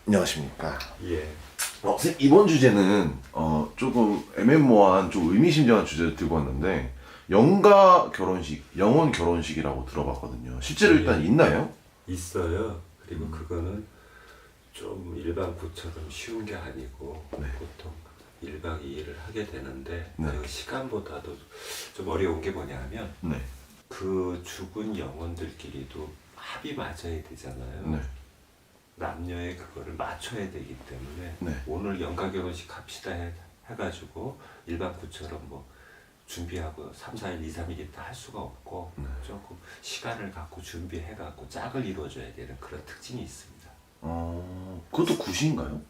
안녕하십니까. 예. 선생님, 이번 주제는 조금 애매모호한 좀 의미심장한 주제를 들고 왔는데 영가 결혼식, 영혼 결혼식이라고 들어봤거든요. 실제로 일단 있나요? 있어요. 그리고 그거는 좀 일반 구처럼 쉬운 게 아니고 네. 보통 1박 2일을 하게 되는데 네. 그 시간보다도 좀 어려운 게 뭐냐면 네. 그 죽은 영혼들끼리도 합이 맞아야 되잖아요. 네. 남녀의 그거를 맞춰야 되기 때문에 네. 오늘 연가 결혼식 합시다 해가지고 일반 구처럼 뭐 준비하고 3, 4일, 2, 3일 있다 할 수가 없고 조금 시간을 갖고 준비해갖고 짝을 이루어줘야 되는 그런 특징이 있습니다. 그것도 굿인가요?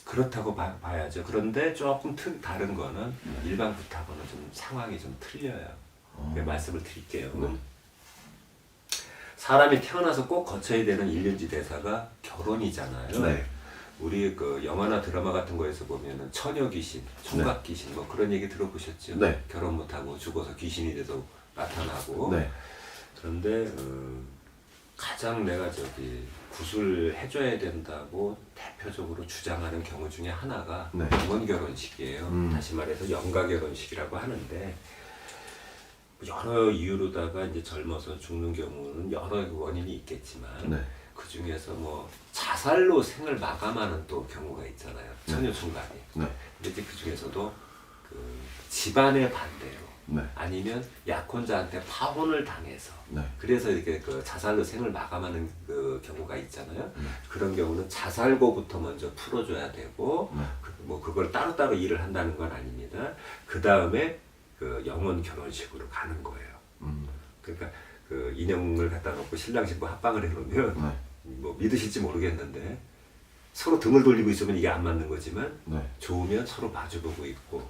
그렇다고 봐야죠. 그런데 조금 다른 거는 일반 굿하고는 좀 상황이 좀 틀려요. 말씀을 드릴게요. 네. 사람이 태어나서 꼭 거쳐야 되는 일륜지 대사가 결혼이잖아요. 네. 우리 그 영화나 드라마 같은 거에서 보면은 처녀 귀신, 총각 귀신 뭐 그런 얘기 들어보셨죠? 네. 결혼 못하고 죽어서 귀신이 돼서 나타나고. 네. 그런데 가장 내가 굿을 해줘야 된다고 대표적으로 주장하는 경우 중에 하나가 네. 영혼 결혼식이에요. 다시 말해서 영가 결혼식이라고 하는데 여러 이유로다가 이제 젊어서 죽는 경우는 여러 원인이 있겠지만 네. 그 중에서 뭐 자살로 생을 마감하는 또 경우가 있잖아요. 처녀 총각이. 네. 근데 이제 그 중에서도 그 집안의 반대로 네. 아니면 약혼자한테 파혼을 당해서 네. 그래서 이렇게 그 자살로 생을 마감하는 그 경우가 있잖아요. 그런 경우는 자살고부터 먼저 풀어줘야 되고 뭐 그걸 따로따로 일을 한다는 건 아닙니다. 그 다음에 그 영혼 결혼식으로 가는 거예요. 그러니까 그 인형을 갖다 놓고 신랑 신부 합방을 해놓으면 네. 뭐 믿으실지 모르겠는데 서로 등을 돌리고 있으면 이게 안 맞는 거지만 네. 좋으면 서로 마주보고 있고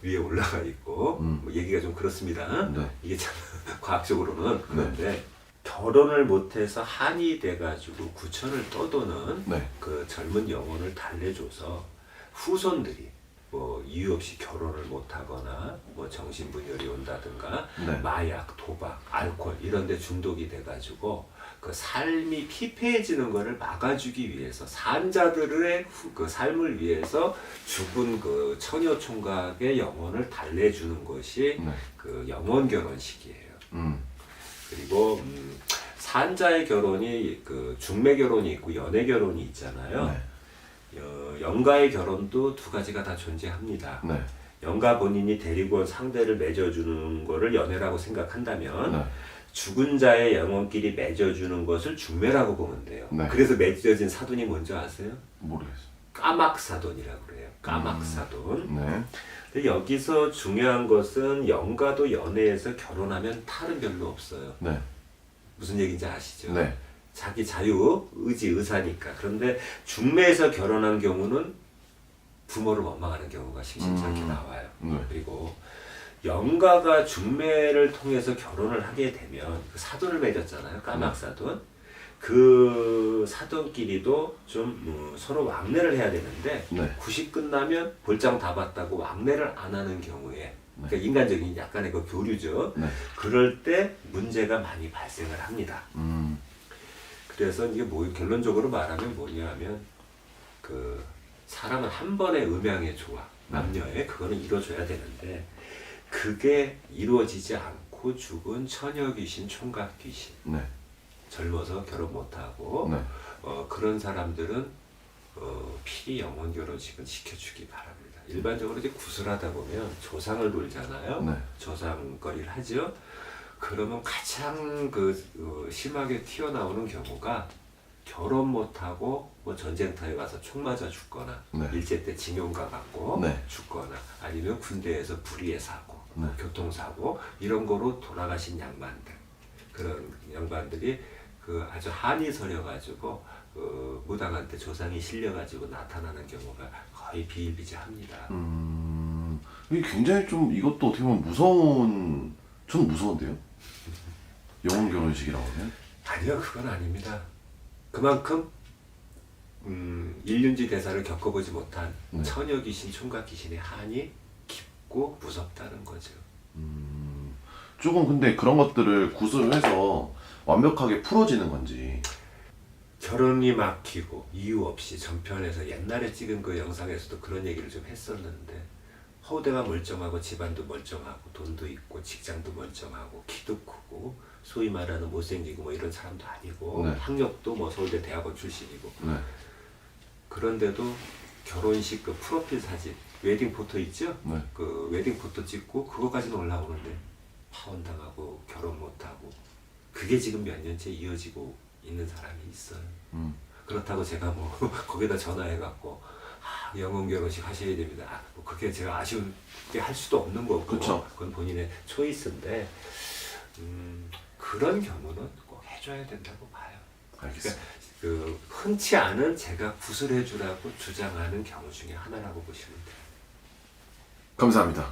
위에 올라가 있고 뭐 얘기가 좀 그렇습니다. 네. 이게 참 과학적으로는 그런데 결혼을 못해서 한이 돼가지고 구천을 떠도는 네. 그 젊은 영혼을 달래줘서 후손들이 뭐 이유 없이 결혼을 못하거나 뭐 정신분열이 온다든가 네. 마약, 도박, 알코올 이런 데 중독이 돼가지고 그 삶이 피폐해지는 것을 막아주기 위해서 산자들의 그 삶을 위해서 죽은 그 처녀 총각의 영혼을 달래주는 것이 네. 그 영혼 결혼식이에요. 음. 그리고 산자의 결혼이 그 중매 결혼이 있고 연애 결혼이 있잖아요. 네. 영가의 결혼도 두 가지가 다 존재합니다. 네. 영가 본인이 데리고 온 상대를 맺어주는 거를 연애라고 생각한다면 네. 죽은 자의 영혼끼리 맺어주는 것을 중매라고 보면 돼요. 네. 그래서 맺어진 사돈이 뭔지 아세요? 모르겠어요. 까막사돈이라고 그래요. 까막사돈. 네. 근데 여기서 중요한 것은 영가도 연애에서 결혼하면 탈은 별로 없어요. 네. 무슨 얘기인지 아시죠? 네. 자기 자유, 의지, 의사니까. 그런데 중매에서 결혼한 경우는 부모를 원망하는 경우가 심심찮게 나와요. 네. 그리고 영가가 중매를 통해서 결혼을 하게 되면 그 사돈을 맺었잖아요. 까막사돈. 그 사돈끼리도 좀 서로 왕래를 해야 되는데 네. 굿이 끝나면 볼장 다 봤다고 왕래를 안 하는 경우에 그러니까 인간적인 약간의 그 교류죠. 네. 그럴 때 문제가 많이 발생을 합니다. 그래서 이게 뭐 결론적으로 말하면 뭐냐면 그 사람은 한 번의 음양의 조화, 남녀의 그거는 이루어져야 되는데 그게 이루어지지 않고 죽은 처녀 귀신, 총각 귀신, 네. 젊어서 결혼 못하고 네. 그런 사람들은 필히 영혼 결혼식은 시켜주기 바랍니다. 일반적으로 이제 구슬하다 보면 조상을 돌잖아요. 네. 조상거리를 하죠. 그러면 가장 심하게 튀어나오는 경우가 결혼 못하고 뭐 전쟁터에 가서 총 맞아 죽거나 네. 일제 때 징용가 받고 네. 죽거나 아니면 군대에서 불의의 사고, 네. 교통사고 이런 거로 돌아가신 양반들 그런 양반들이 그 아주 한이 서려가지고 무당한테 조상이 실려가지고 나타나는 경우가 거의 비일비재합니다. 이게 굉장히 좀 이것도 어떻게 보면 저는 무서운데요? 영혼 결혼식이라고 하면? 아니요, 그건 아닙니다. 그만큼 일륜지 대사를 겪어보지 못한 네. 처녀 귀신, 총각 귀신의 한이 깊고 무섭다는 거죠. 조금 근데 그런 것들을 구술해서 완벽하게 풀어지는 건지. 결혼이 막히고 이유 없이 전편에서 옛날에 찍은 그 영상에서도 그런 얘기를 좀 했었는데 허우대가 멀쩡하고 집안도 멀쩡하고 돈도 있고 직장도 멀쩡하고 키도 크고 소위 말하는 못생기고 뭐 이런 사람도 아니고 네. 학력도 뭐 서울대 대학원 출신이고 네. 그런데도 결혼식 그 프로필 사진 웨딩 포토 있죠? 네. 그 웨딩 포토 찍고 그거까지는 올라오는데 파혼당하고 결혼 못하고 그게 지금 몇 년째 이어지고 있는 사람이 있어요. 그렇다고 제가 뭐 거기다 전화해갖고 영혼 결혼식 하셔야 됩니다. 뭐 그게 제가 아쉬운게 할 수도 없는 거고 그쵸. 그건 본인의 초이스인데 그런 경우는 꼭 해줘야 된다고 봐요. 알겠습니다. 그 흔치 않은 제가 구슬해주라고 주장하는 경우 중에 하나라고 보시면 돼요. 감사합니다.